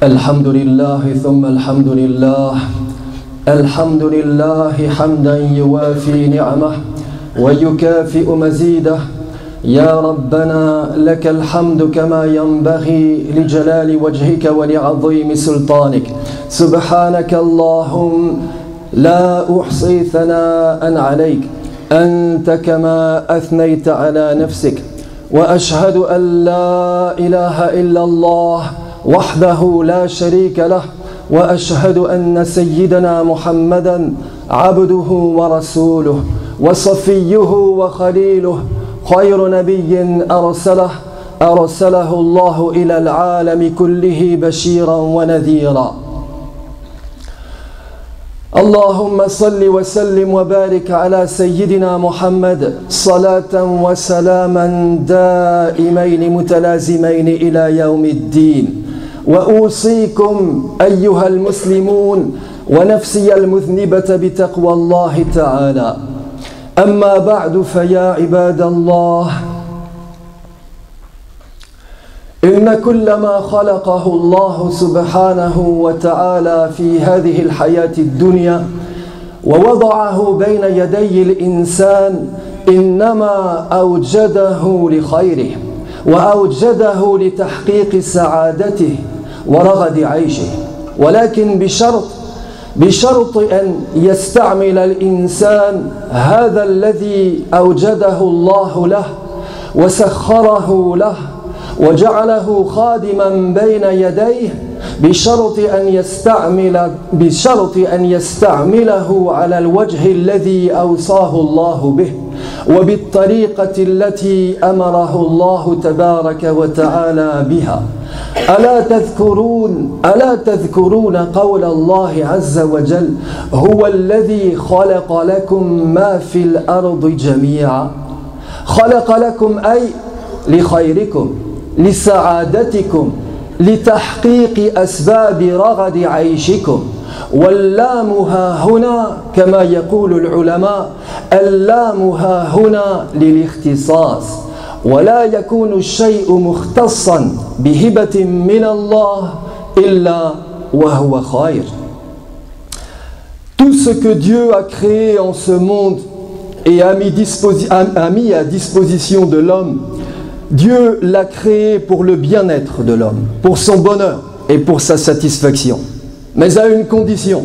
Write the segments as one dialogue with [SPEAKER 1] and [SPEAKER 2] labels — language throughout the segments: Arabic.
[SPEAKER 1] الحمد لله ثم الحمد لله الحمد لله حمدا يوافي نعمه ويكافئ مزيده يا ربنا لك الحمد كما ينبغي لجلال وجهك ولعظيم سلطانك سبحانك اللهم لا أحصي ثناء عليك أنت كما أثنيت على نفسك وأشهد أن لا إله إلا الله وحده لا شريك له وأشهد أن سيدنا محمدا عبده ورسوله وصفيه وخليله خير نبي أرسله الله إلى العالم كله بشيرا ونذيرا اللهم صل وسلم وبارك على سيدنا محمد صلاة وسلاما دائمين متلازمين إلى يوم الدين وأوصيكم أيها المسلمون ونفسي المذنبة بتقوى الله تعالى أما بعد فيا عباد الله إن كل ما خلقه الله سبحانه وتعالى في هذه الحياة الدنيا ووضعه بين يدي الإنسان إنما أوجده لخيره وأوجده لتحقيق سعادته ورغد عيشه ولكن بشرط أن يستعمل الإنسان هذا الذي أوجده الله له وسخره له وجعله خادما بين يديه بشرط أن يستعمله على الوجه الذي أوصاه الله به وبالطريقة التي أمره الله تبارك وتعالى بها ألا تذكرون قول الله عز وجل هو الذي خلق لكم ما في الأرض جميعا خلق لكم أي لخيركم لسعادتكم لتحقيق أسباب رغد عيشكم واللام ها هنا كما يقول العلماء اللام ها هنا للاختصاص ولا يكون الشيء مختصا بهبة من الله إلا وهو خير. Tout ce que Dieu a créé en ce monde et a mis à disposition de l'homme, Dieu l'a créé pour le bien-être de l'homme, pour son bonheur et pour sa satisfaction. Mais à une condition,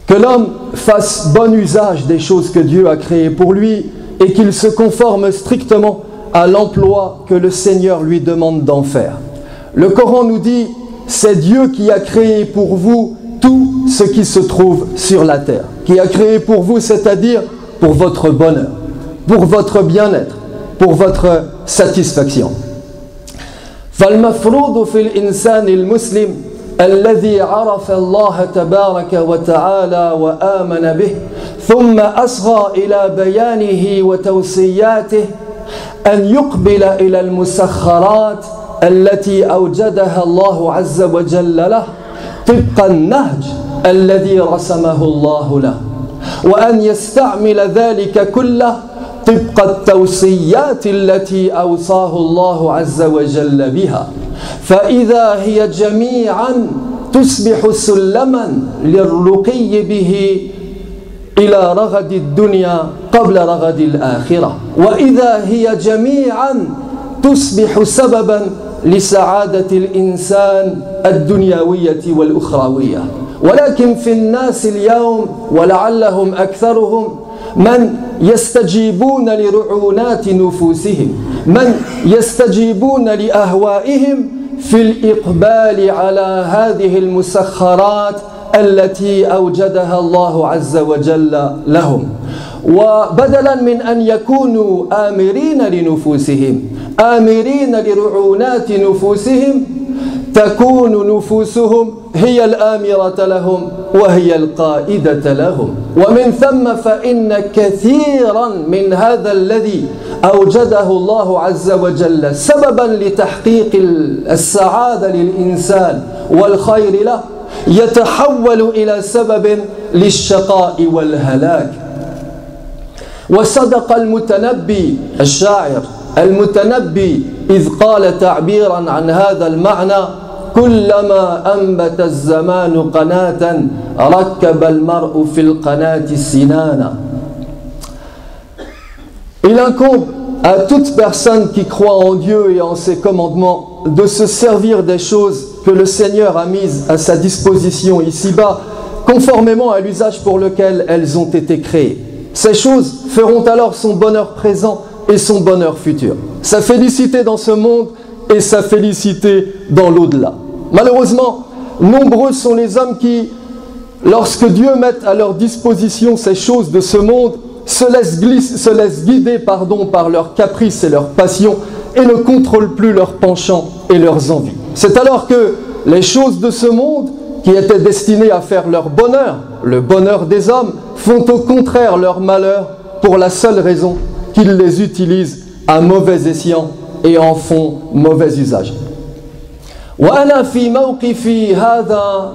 [SPEAKER 1] que l'homme fasse bon usage des choses que Dieu a créées pour lui et qu'il se conforme strictement à l'emploi que le Seigneur lui demande d'en faire. Le Coran nous dit, c'est Dieu qui a créé pour vous tout ce qui se trouve sur la terre, qui a créé pour vous, c'est-à-dire pour votre bonheur, pour votre bien-être, pour votre satisfaction. فالمفروض في الإنسان المسلم الذي عرف الله تبارك وتعالى وآمن به ثم أصغى إلى بيانه وتوصياته أن يقبل إلى المسخرات التي أوجدها الله عز وجل له طبق النهج الذي رسمه الله له وأن يستعمل ذلك كله طبق التوصيات التي أوصاه الله عز وجل بها فإذا هي جميعا تصبح سلما للرقي به إلى رغد الدنيا قبل رغد الآخرة وإذا هي جميعا تصبح سببا لسعادة الإنسان الدنيوية والأخروية ولكن في الناس اليوم ولعلهم أكثرهم من يستجيبون لرعونات نفوسهم من يستجيبون لأهوائهم في الإقبال على هذه المسخرات التي أوجدها الله عز وجل لهم وبدلا من أن يكونوا آمرين لنفوسهم آمرين لرعونات نفوسهم تكون نفوسهم هي الآمرة لهم وهي القائدة لهم ومن ثم فإن كثيرا من هذا الذي أوجده الله عز وجل سببا لتحقيق السعادة للإنسان والخير له يتحول إلى سبب للشقاء والهلاك وصدق المتنبي الشاعر المتنبي إذ قال تعبيرا عن هذا المعنى كلما أنبت الزمان قناة ركب المرء في القناة السنانا. Il incombe à toute personne qui croit en Dieu et en ses commandements de se servir des choses que le Seigneur a mises à sa disposition ici-bas, conformément à l'usage pour lequel elles ont été créées. Ces choses feront alors son bonheur présent et son bonheur futur, sa félicité dans ce monde et sa félicité dans l'au-delà. Malheureusement, nombreux sont les hommes qui, lorsque Dieu met à leur disposition ces choses de ce monde, se laissent guider par leurs caprices et leurs passions et ne contrôlent plus leurs penchants et leurs envies. C'est alors que les choses de ce monde, qui étaient destinées à faire leur bonheur, le bonheur des hommes, font au contraire leur malheur pour la seule raison qu'ils les utilisent à mauvais escient et en font mauvais usage. وأنا في موقفي هذا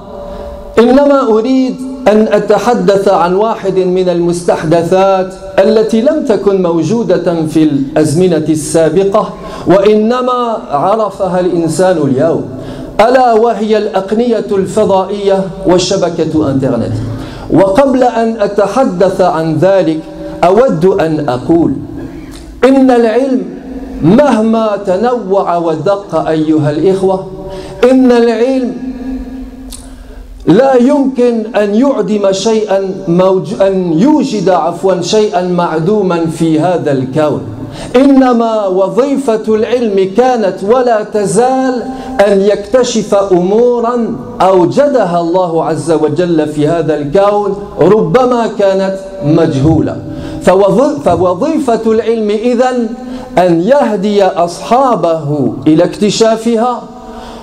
[SPEAKER 1] إنما أريد أن أتحدث عن واحد من المستحدثات التي لم تكن موجودة في الأزمنة السابقة وإنما عرفها الإنسان اليوم، ألا وهي الأقنية الفضائية وشبكة إنترنت. وقبل أن أتحدث عن ذلك أود أن أقول إن العلم مهما تنوع ودق أيها الإخوة، إن العلم لا يمكن أن يعدم شيئا أن يوجد شيئا معدوما في هذا الكون. إنما وظيفة العلم كانت ولا تزال أن يكتشف أمورا أوجدها الله عز وجل في هذا الكون ربما كانت مجهولة. فوظيفة العلم إذن أن يهدي أصحابه إلى اكتشافها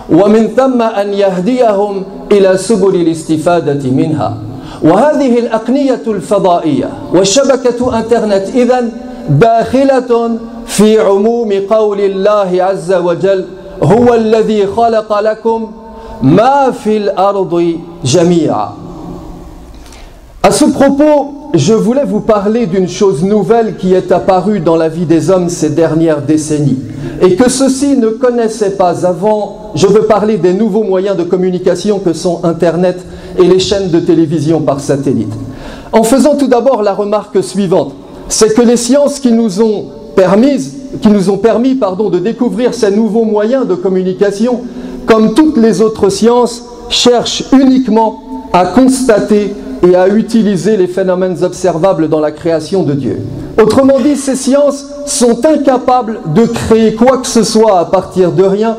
[SPEAKER 1] ومن ثم أن يهديهم إلى سبل الاستفادة منها. وهذه الأقنية الفضائية والشبكة إنترنت إذن داخلة في عموم قول الله عز وجل هو الذي خلق لكم ما في الأرض جميعا. À ce propos, je voulais vous parler d'une chose nouvelle qui est apparue dans la vie des hommes ces dernières décennies et que ceux-ci ne connaissaient pas avant. Je veux parler des nouveaux moyens de communication que sont Internet et les chaînes de télévision par satellite. En faisant tout d'abord la remarque suivante, c'est que les sciences qui nous ont permis de découvrir ces nouveaux moyens de communication, comme toutes les autres sciences, cherchent uniquement à constater et à utiliser les phénomènes observables dans la création de Dieu. Autrement dit, ces sciences sont incapables de créer quoi que ce soit à partir de rien,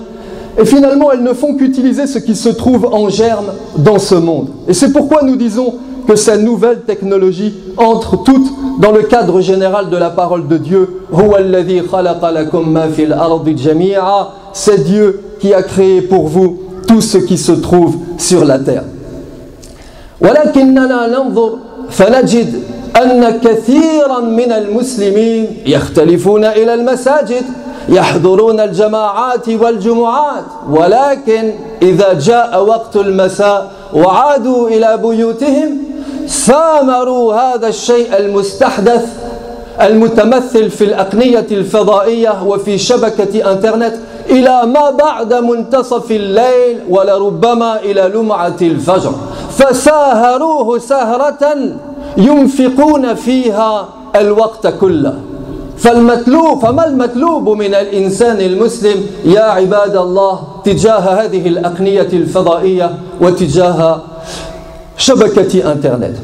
[SPEAKER 1] et finalement elles ne font qu'utiliser ce qui se trouve en germe dans ce monde. Et c'est pourquoi nous disons que ces nouvelles technologies entrent toutes dans le cadre général de la parole de Dieu. C'est Dieu qui a créé pour vous tout ce qui se trouve sur la terre. ولكننا ننظر فنجد أن كثيرا من المسلمين يختلفون إلى المساجد، يحضرون الجماعات والجمعات، ولكن إذا جاء وقت المساء وعادوا إلى بيوتهم ثامروا هذا الشيء المستحدث المتمثل في الأقنية الفضائية وفي شبكة إنترنت إلى ما بعد منتصف الليل ولربما إلى لمعة الفجر، فساهروه سهرة ينفقون فيها الوقت كله. فما المطلوب من الإنسان المسلم يا عباد الله تجاه هذه الأقنية الفضائية وتجاه شبكة إنترنت؟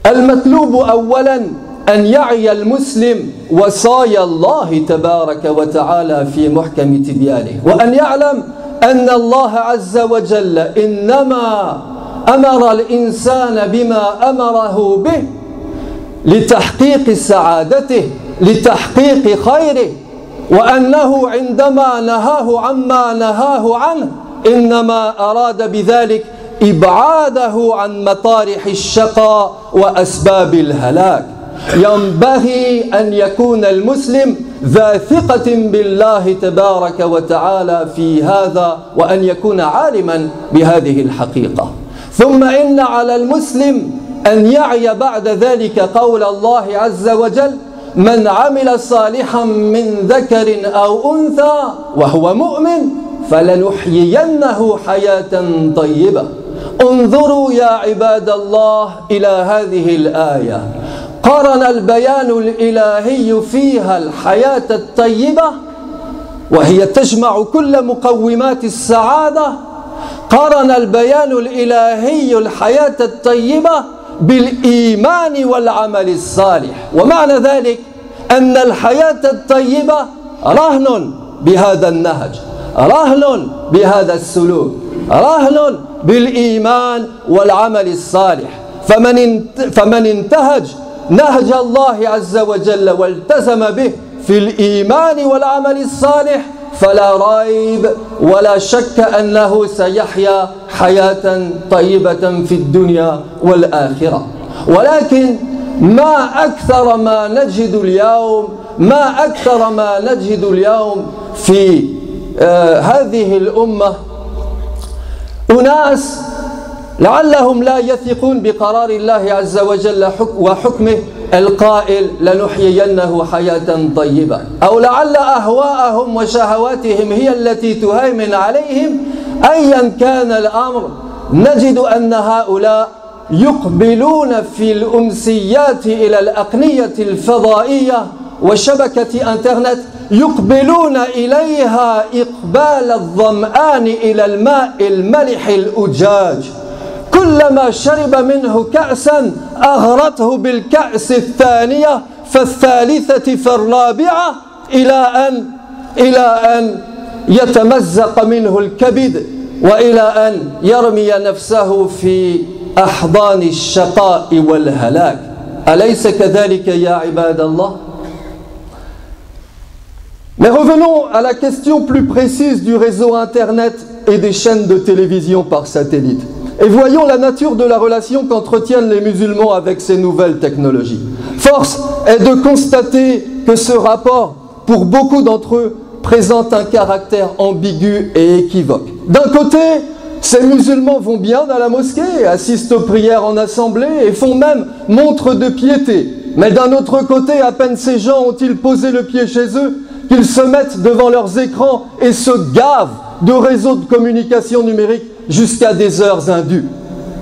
[SPEAKER 1] المطلوب أولا أن يعي المسلم وصايا الله تبارك وتعالى في محكم تبيانه، وأن يعلم أن الله عز وجل إنما أمر الإنسان بما أمره به لتحقيق سعادته، لتحقيق خيره، وأنه عندما نهاه عما نهاه عنه إنما أراد بذلك إبعاده عن مطارح الشقاء وأسباب الهلاك. ينبغي أن يكون المسلم ذا ثقة بالله تبارك وتعالى في هذا وأن يكون عالما بهذه الحقيقة. ثم إن على المسلم أن يعي بعد ذلك قول الله عز وجل من عمل صالحا من ذكر أو أنثى وهو مؤمن فلنحيينه حياة طيبة. انظروا يا عباد الله إلى هذه الآية، قارن البيان الإلهي فيها الحياة الطيبة وهي تجمع كل مقومات السعادة، قارن البيان الإلهي الحياة الطيبة بالإيمان والعمل الصالح. ومعنى ذلك أن الحياة الطيبة رهن بهذا النهج، رهن بهذا السلوك، رهن بالإيمان والعمل الصالح. فمن انتهج نهج الله عز وجل والتزم به في الإيمان والعمل الصالح فلا ريب ولا شك أنه سيحيا حياة طيبة في الدنيا والآخرة. ولكن ما أكثر ما نجد اليوم في هذه الأمة أناس لعلهم لا يثقون بقرار الله عز وجل وحكمه القائل لنحيينه حياة طيبة، أو لعل أهواءهم وشهواتهم هي التي تهيمن عليهم. أيا كان الأمر نجد أن هؤلاء يقبلون في الأمسيات إلى الأقنية الفضائية وشبكة أنترنت، يقبلون إليها إقبال الظمآن إلى الماء الملح الأجاج. كلما شرب منه كأسا أغرته بالكأس الثانية فالثالثة فالرابعة إلى أن يتمزق منه الكبد وإلى أن يرمي نفسه في أحضان الشقاء والهلاك. أليس كذلك يا عباد الله؟ Mais revenons à la question plus précise du réseau Internet et des chaînes de télévision par satellite. Et voyons la nature de la relation qu'entretiennent les musulmans avec ces nouvelles technologies. Force est de constater que ce rapport, pour beaucoup d'entre eux, présente un caractère ambigu et équivoque. D'un côté, ces musulmans vont bien dans la mosquée, assistent aux prières en assemblée et font même montre de piété. Mais d'un autre côté, à peine ces gens ont-ils posé le pied chez eux, qu'ils se mettent devant leurs écrans et se gavent de réseaux de communication numérique jusqu'à des heures indues.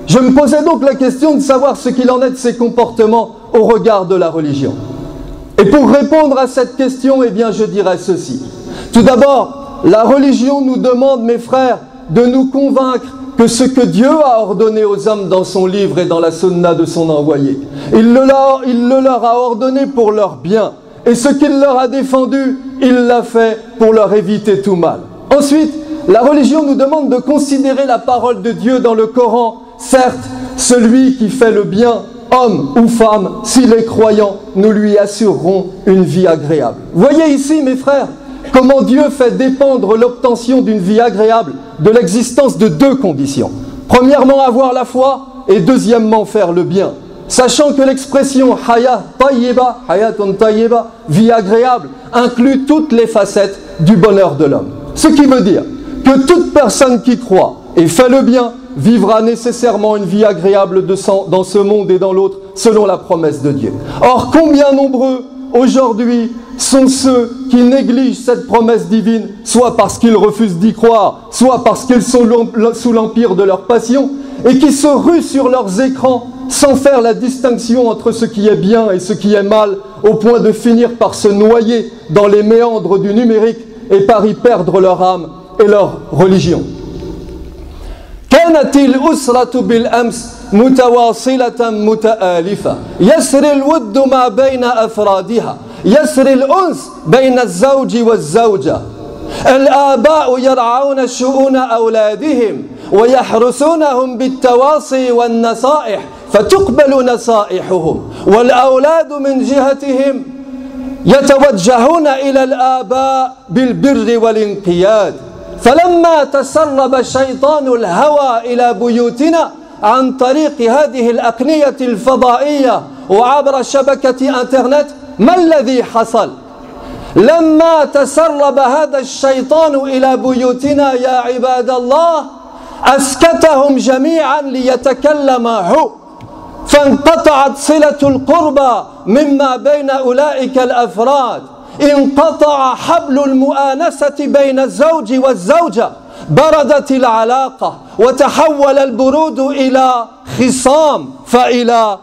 [SPEAKER 1] Je me posais donc la question de savoir ce qu'il en est de ces comportements au regard de la religion. Et pour répondre à cette question, eh bien, je dirais ceci. Tout d'abord, la religion nous demande, mes frères, de nous convaincre que ce que Dieu a ordonné aux hommes dans son livre et dans la sunna de son envoyé, il le leur a ordonné pour leur bien. Et ce qu'il leur a défendu, il l'a fait pour leur éviter tout mal. Ensuite, la religion nous demande de considérer la parole de Dieu dans le Coran. Certes, celui qui fait le bien, homme ou femme, s'il est croyant, nous lui assurerons une vie agréable. Voyez ici, mes frères, comment Dieu fait dépendre l'obtention d'une vie agréable de l'existence de deux conditions. Premièrement, avoir la foi, et deuxièmement, faire le bien. Sachant que l'expression hayatun tayyiba, vie agréable, inclut toutes les facettes du bonheur de l'homme. Ce qui veut dire que toute personne qui croit et fait le bien vivra nécessairement une vie agréable dans ce monde et dans l'autre, selon la promesse de Dieu. Or, combien nombreux aujourd'hui sont ceux qui négligent cette promesse divine, soit parce qu'ils refusent d'y croire, soit parce qu'ils sont sous l'empire de leur passion, et qui se ruent sur leurs écrans sans faire la distinction entre ce qui est bien et ce qui est mal, au point de finir par se noyer dans les méandres du numérique et par y perdre leur âme et leur religion. كانت الأسرة بالأمس متواصلة متآلفة، يسري الود ما بين أفرادها، يسري الأنس بين الزوج والزوجة. الآباء يرعون شؤون أولادهم ويحرسونهم بالتواصي والنصائح فتقبل نصائحهم، والأولاد من جهتهم يتوجهون إلى الآباء بالبر والانقياد. فلما تسرب الشيطان الهوى إلى بيوتنا عن طريق هذه الأقنية الفضائية وعبر شبكة أنترنت، ما الذي حصل؟ لما تسرب هذا الشيطان إلى بيوتنا يا عباد الله أسكتهم جميعا ليتكلم هو، فانقطعت صلة القربى مما بين أولئك الأفراد. انقطع حبل المؤانسة بين الزوج والزوجة، بردت العلاقة وتحول البرود إلى خصام فإلى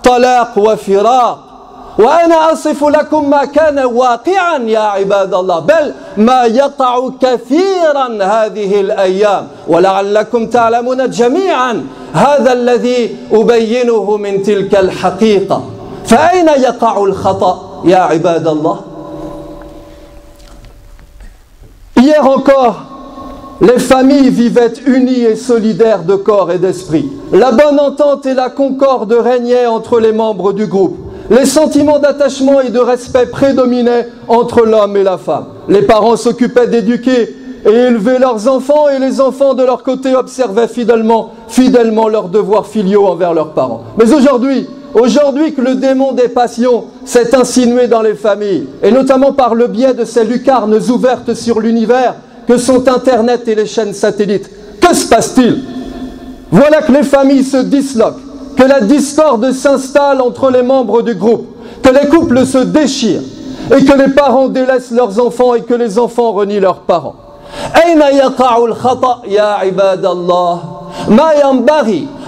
[SPEAKER 1] طلاق وفراق. وأنا أصف لكم ما كان واقعا يا عباد الله، بل ما يقع كثيرا هذه الأيام، ولعلكم تعلمون جميعا هذا الذي أبينه من تلك الحقيقة. فأين يقع الخطأ يا عباد الله؟ Hier encore, les familles vivaient unies et solidaires de corps et d'esprit. La bonne entente et la concorde régnaient entre les membres du groupe. Les sentiments d'attachement et de respect prédominaient entre l'homme et la femme. Les parents s'occupaient d'éduquer et élever leurs enfants, et les enfants de leur côté observaient fidèlement leurs devoirs filiaux envers leurs parents. Mais aujourd'hui que le démon des passions s'est insinué dans les familles, et notamment par le biais de ces lucarnes ouvertes sur l'univers que sont Internet et les chaînes satellites, que se passe-t-il? Voilà que les familles se disloquent, que la discorde s'installe entre les membres du groupe, que les couples se déchirent, et que les parents délaissent leurs enfants et que les enfants renient leurs parents. أين يقع الخطأ يا عباد الله؟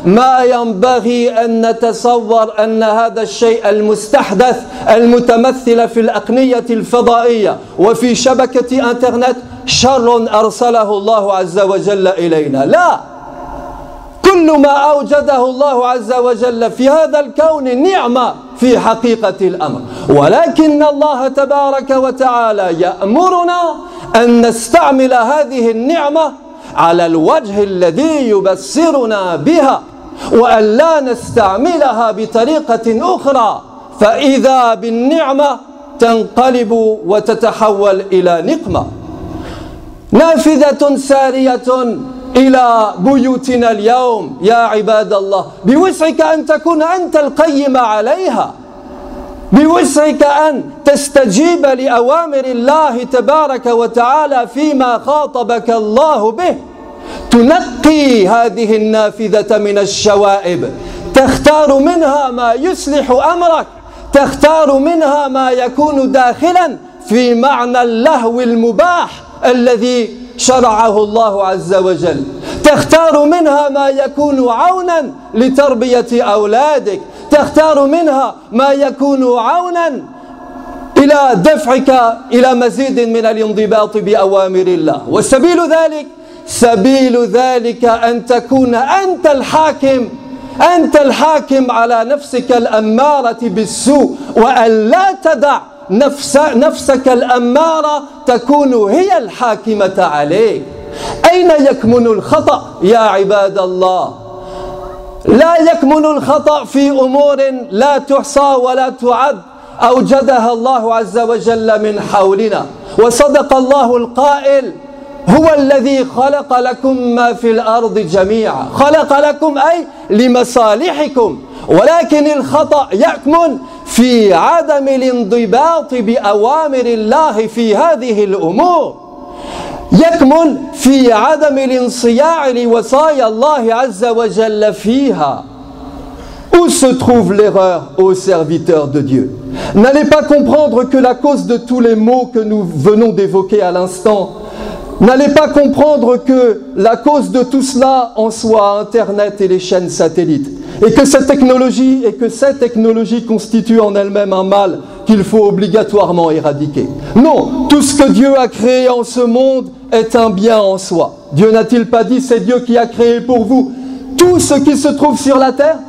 [SPEAKER 1] ما ينبغي أن نتصور أن هذا الشيء المستحدث المتمثل في الأقنية الفضائية وفي شبكة إنترنت شر أرسله الله عز وجل إلينا. لا، كل ما أوجده الله عز وجل في هذا الكون نعمة في حقيقة الأمر، ولكن الله تبارك وتعالى يأمرنا أن نستعمل هذه النعمة على الوجه الذي يبصرنا بها، وأن لا نستعملها بطريقة أخرى، فإذا بالنعمة تنقلب وتتحول إلى نقمة. نافذة سارية إلى بيوتنا اليوم يا عباد الله، بوسعك أن تكون أنت القيم عليها، بوسعك أن تستجيب لأوامر الله تبارك وتعالى فيما خاطبك الله به، تنقي هذه النافذة من الشوائب، تختار منها ما يصلح أمرك، تختار منها ما يكون داخلا في معنى اللهو المباح الذي شرعه الله عز وجل، تختار منها ما يكون عونا لتربية أولادك، تختار منها ما يكون عونا إلى دفعك إلى مزيد من الانضباط بأوامر الله. سبيل ذلك أن تكون أنت الحاكم على نفسك الأمارة بالسوء، وأن لا تدع نفسك الأمارة تكون هي الحاكمة عليك. أين يكمن الخطأ يا عباد الله؟ لا يكمن الخطأ في أمور لا تحصى ولا تعد أوجدها الله عز وجل من حولنا. وصدق الله القائل: هو الذي خلق لكم ما في الأرض جميعا. خلق لكم أي لمصالحكم، ولكن الخطأ يكمن في عدم الانضباط بأوامر الله في هذه الأمور، يكمن في عدم الانصياع لوصايا الله عز وجل فيها. Où se trouve l'erreur, ô serviteurs de Dieu? N'allez pas comprendre que la cause de tous les maux que nous venons d'évoquer à l'instant, n'allez pas comprendre que la cause de tout cela en soit Internet et les chaînes satellites, et que cette technologie constitue en elle-même un mal qu'il faut obligatoirement éradiquer. Non, tout ce que Dieu a créé en ce monde est un bien en soi. Dieu n'a-t-il pas dit: c'est Dieu qui a créé pour vous tout ce qui se trouve sur la terre?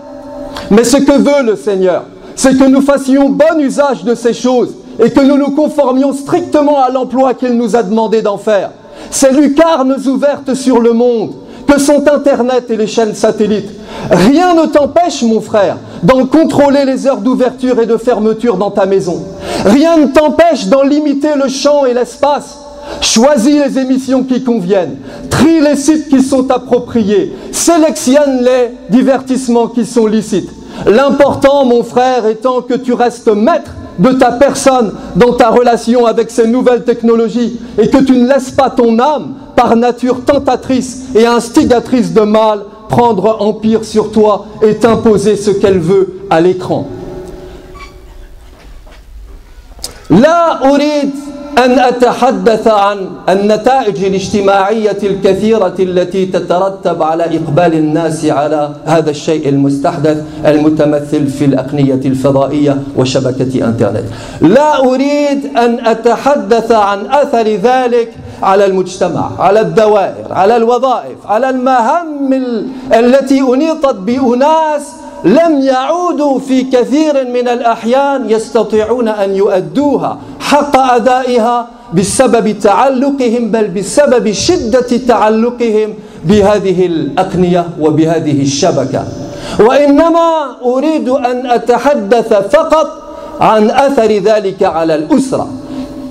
[SPEAKER 1] Mais ce que veut le Seigneur, c'est que nous fassions bon usage de ces choses et que nous nous conformions strictement à l'emploi qu'il nous a demandé d'en faire. Ces lucarnes ouvertes sur le monde que sont Internet et les chaînes satellites, rien ne t'empêche, mon frère, d'en contrôler les heures d'ouverture et de fermeture dans ta maison. Rien ne t'empêche d'en limiter le champ et l'espace. Choisis les émissions qui conviennent, trie les sites qui sont appropriés, sélectionne les divertissements qui sont licites. L'important, mon frère, étant que tu restes maître de ta personne dans ta relation avec ces nouvelles technologies et que tu ne laisses pas ton âme, par nature tentatrice et instigatrice de mal, prendre empire sur toi et t'imposer ce qu'elle veut à l'écran. لا أريد أن أتحدث عن النتائج الاجتماعية الكثيرة التي تترتب على إقبال الناس على هذا الشيء المستحدث المتمثل في الأقنية الفضائية وشبكة إنترنت. لا أريد أن أتحدث عن أثر ذلك على المجتمع، على الدوائر، على الوظائف، على المهام التي أنيطت بأناس لم يعودوا في كثير من الأحيان يستطيعون أن يؤدوها حق أدائها بسبب تعلقهم، بل بسبب شدة تعلقهم بهذه الأقنية وبهذه الشبكة. وإنما أريد أن أتحدث فقط عن أثر ذلك على الأسرة.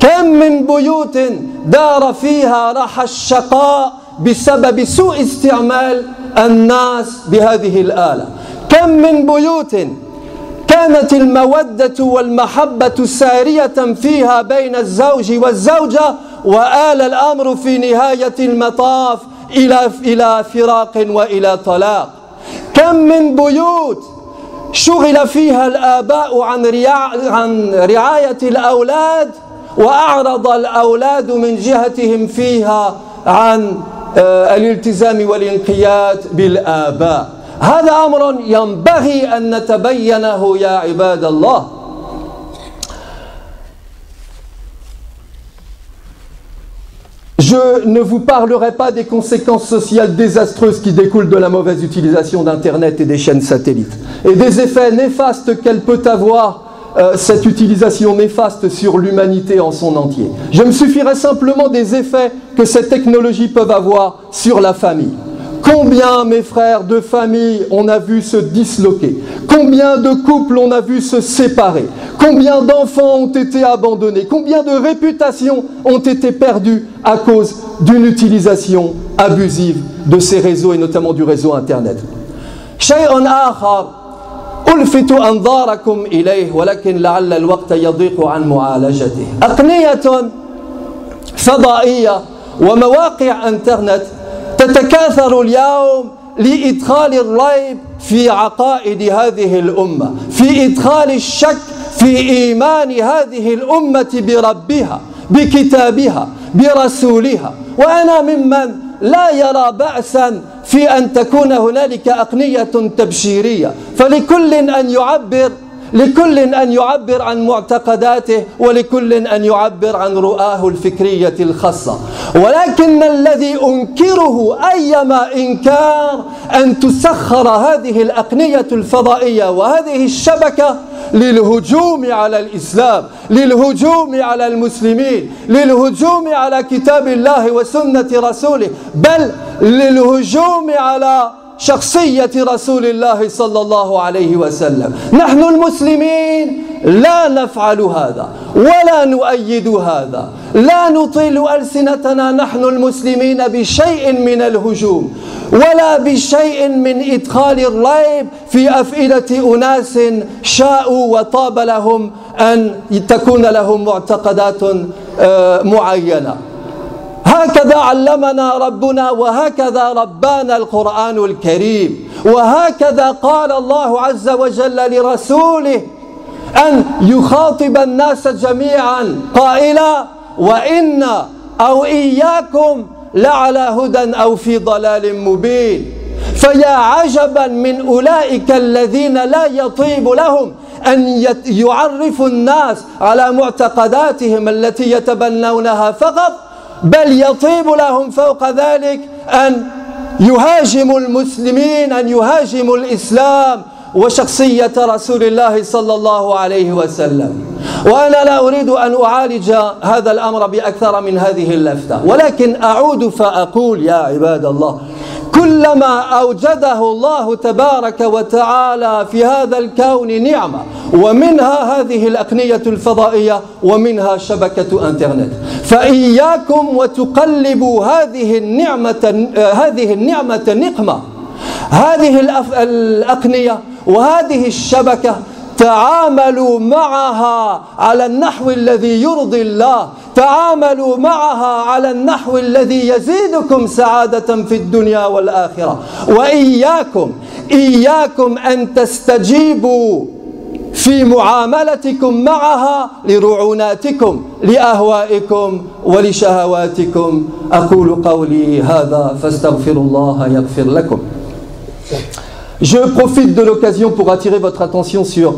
[SPEAKER 1] كم من بيوت دار فيها رح الشقاء بسبب سوء استعمال الناس بهذه الآلة. كم من بيوت كانت المودة والمحبة سارية فيها بين الزوج والزوجة وآل الأمر في نهاية المطاف إلى فراق وإلى طلاق. كم من بيوت شغل فيها الآباء عن رعاية الأولاد وأعرض الأولاد من جهتهم فيها عن الالتزام والانقياد بالآباء. هذا أمر ينبغي أن نتبينه يا عباد الله. Je ne vous parlerai pas des conséquences sociales désastreuses qui découlent de la mauvaise utilisation d'Internet et des chaînes satellites et des effets néfastes qu'elle peut avoir, cette utilisation néfaste sur l'humanité en son entier. Je me suffirai simplement des effets que ces technologies peuvent avoir sur la famille. Combien, mes frères, de familles on a vu se disloquer? Combien de couples on a vu se séparer? Combien d'enfants ont été abandonnés? Combien de réputations ont été perdues à cause d'une utilisation abusive de ces réseaux et notamment du réseau Internet? شيء آخر ألفت أنظاركم إليه ولكن لعل الوقت يضيق عن معالجته. أقنية فضائية ومواقع إنترنت تتكاثر اليوم لإدخال الريب في عقائد هذه الأمة، في إدخال الشك في إيمان هذه الأمة بربها، بكتابها، برسولها. وأنا ممن لا يرى بأسا في أن تكون هنالك أقنية تبشيرية، فلكل أن يعبر عن معتقداته ولكل أن يعبر عن رؤاه الفكرية الخاصة. ولكن الذي أنكره أيما إنكار أن تسخر هذه الأقنية الفضائية وهذه الشبكة للهجوم على الإسلام، للهجوم على المسلمين، للهجوم على كتاب الله وسنة رسوله، بل للهجوم على شخصية رسول الله صلى الله عليه وسلم. نحن المسلمين لا نفعل هذا ولا نؤيد هذا، لا نطيل ألسنتنا نحن المسلمين بشيء من الهجوم ولا بشيء من إدخال الريب في أفئدة أناس شاءوا وطاب لهم أن تكون لهم معتقدات معينة. هكذا علمنا ربنا وهكذا ربانا القرآن الكريم، وهكذا قال الله عز وجل لرسوله أن يخاطب الناس جميعا قائلا: وإنا أو إياكم لعلى هدى أو في ضلال مبين. فيا عجبا من أولئك الذين لا يطيب لهم أن يعرفوا الناس على معتقداتهم التي يتبنونها فقط، بل يطيب لهم فوق ذلك أن يهاجموا المسلمين، أن يهاجموا الإسلام وشخصية رسول الله صلى الله عليه وسلم. وأنا لا أريد أن أعالج هذا الأمر بأكثر من هذه اللفتة، ولكن أعود فأقول يا عباد الله: كلما أوجده الله تبارك وتعالى في هذا الكون نعمة، ومنها هذه الأقنية الفضائية ومنها شبكة إنترنت، فإياكم وتقلبوا هذه النعمة نقمة. هذه الأقنية وهذه الشبكة تعاملوا معها على النحو الذي يرضي الله، تعاملوا معها على النحو الذي يزيدكم سعادة في الدنيا والآخرة. وإياكم أن تستجيبوا في معاملتكم معها لرعوناتكم لأهوائكم ولشهواتكم. أقول قولي هذا فاستغفر الله يغفر لكم. Je profite de l'occasion pour attirer votre attention sur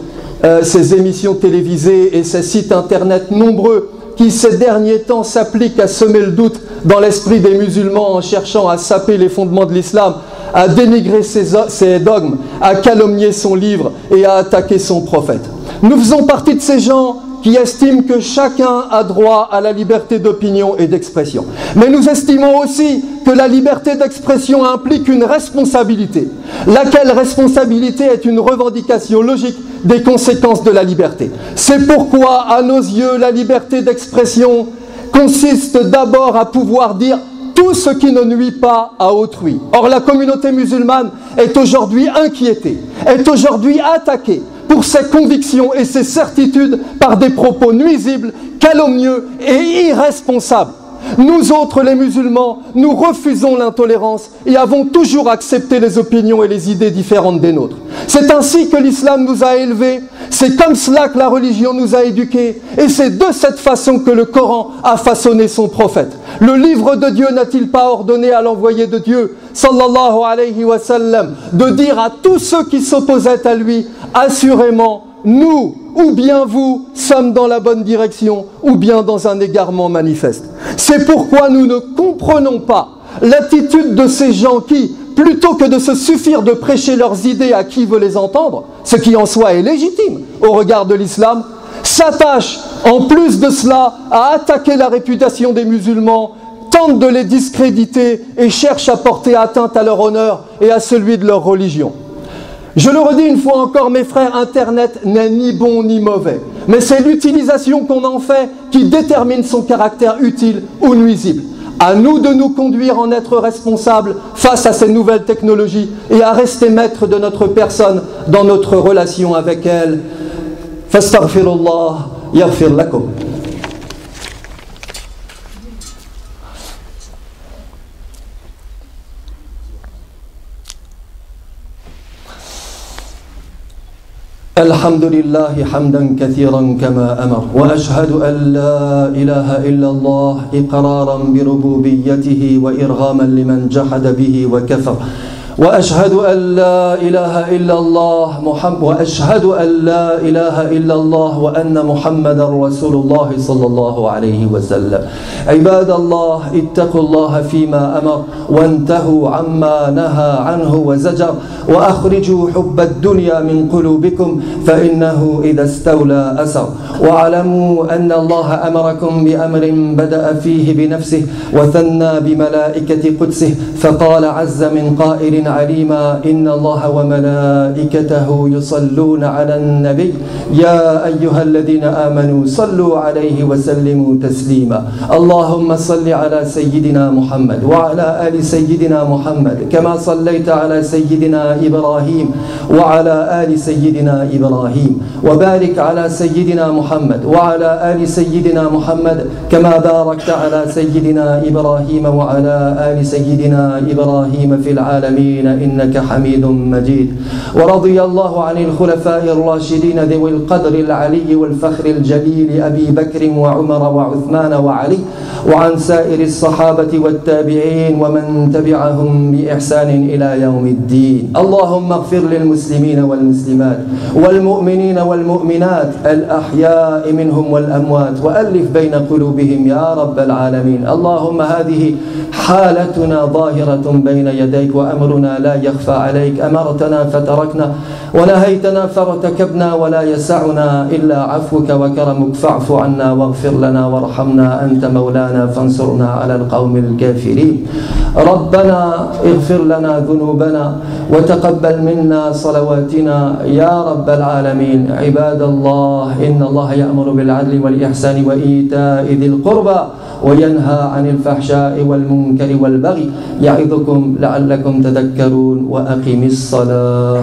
[SPEAKER 1] ces émissions télévisées et ces sites internet nombreux qui ces derniers temps s'appliquent à semer le doute dans l'esprit des musulmans en cherchant à saper les fondements de l'islam, à dénigrer ses dogmes, à calomnier son livre et à attaquer son prophète. Nous faisons partie de ces gens qui estiment que chacun a droit à la liberté d'opinion et d'expression. Mais nous estimons aussi que la liberté d'expression implique une responsabilité, laquelle responsabilité est une revendication logique des conséquences de la liberté. C'est pourquoi, à nos yeux, la liberté d'expression consiste d'abord à pouvoir dire tout ce qui ne nuit pas à autrui. Or, la communauté musulmane est aujourd'hui inquiétée, est aujourd'hui attaquée pour ses convictions et ses certitudes par des propos nuisibles, calomnieux et irresponsables. Nous autres, les musulmans, nous refusons l'intolérance et avons toujours accepté les opinions et les idées différentes des nôtres. C'est ainsi que l'islam nous a élevés, c'est comme cela que la religion nous a éduqués, et c'est de cette façon que le Coran a façonné son prophète. Le livre de Dieu n'a-t-il pas ordonné à l'envoyé de Dieu, sallallahu alayhi wa sallam, de dire à tous ceux qui s'opposaient à lui, assurément, nous ou bien vous sommes dans la bonne direction ou bien dans un égarement manifeste. C'est pourquoi nous ne comprenons pas l'attitude de ces gens qui, plutôt que de se suffire de prêcher leurs idées à qui veut les entendre, ce qui en soi est légitime au regard de l'islam, s'attachent en plus de cela à attaquer la réputation des musulmans, tentent de les discréditer et cherchent à porter atteinte à leur honneur et à celui de leur religion. Je le redis une fois encore, mes frères, Internet n'est ni bon ni mauvais. Mais c'est l'utilisation qu'on en fait qui détermine son caractère utile ou nuisible. À nous de nous conduire en être responsables face à ces nouvelles technologies et à rester maîtres de notre personne dans notre relation avec elles. Fastaghfirullah yaghfir lakum. الحمد لله حمدا كثيرا كما أمر وأشهد أن لا إله إلا الله إقرارا بربوبيته وإرغاما لمن جحد به وكفر وأشهد أن لا إله إلا الله وأشهد أن لا إله إلا الله وأن محمدا رسول الله صلى الله عليه وسلم. عباد الله اتقوا الله فيما أمر وانتهوا عما نهى عنه وزجر وأخرجوا حب الدنيا من قلوبكم فإنه إذا استولى أسر. واعلموا أن الله أمركم بأمر بدأ فيه بنفسه وثنى بملائكة قدسه فقال عز من قائل عليما إن الله وملائكته يصلون على النبي يا أيها الذين آمنوا صلوا عليه وسلموا تسليما. اللهم صل على سيدنا محمد وعلى آل سيدنا محمد كما صليت على سيدنا إبراهيم وعلى آل سيدنا إبراهيم وبارك على سيدنا محمد وعلى آل سيدنا محمد كما باركت على سيدنا إبراهيم وعلى آل سيدنا إبراهيم في العالمين إنك حميد مجيد. ورضي الله عن الخلفاء الراشدين ذوي القدر العلي والفخر الجليل أبي بكر وعمر وعثمان وعلي وعن سائر الصحابة والتابعين ومن تبعهم بإحسان إلى يوم الدين. اللهم اغفر للمسلمين والمسلمات والمؤمنين والمؤمنات الأحياء منهم والأموات وألف بين قلوبهم يا رب العالمين. اللهم هذه حالتنا ظاهرة بين يديك وأمرنا لا يخفى عليك. أمرتنا فتركنا ونهيتنا فارتكبنا ولا يسعنا إلا عفوك وكرمك فاعف عنا واغفر لنا وارحمنا أنت مولانا فانصرنا على القوم الكافرين. ربنا اغفر لنا ذنوبنا وتقبل منا صلواتنا يا رب العالمين. عباد الله إن الله يأمر بالعدل والإحسان وإيتاء ذي القربى وينهى عن الفحشاء والمنكر والبغي يعظكم لعلكم تذكرون وأقم الصلاة.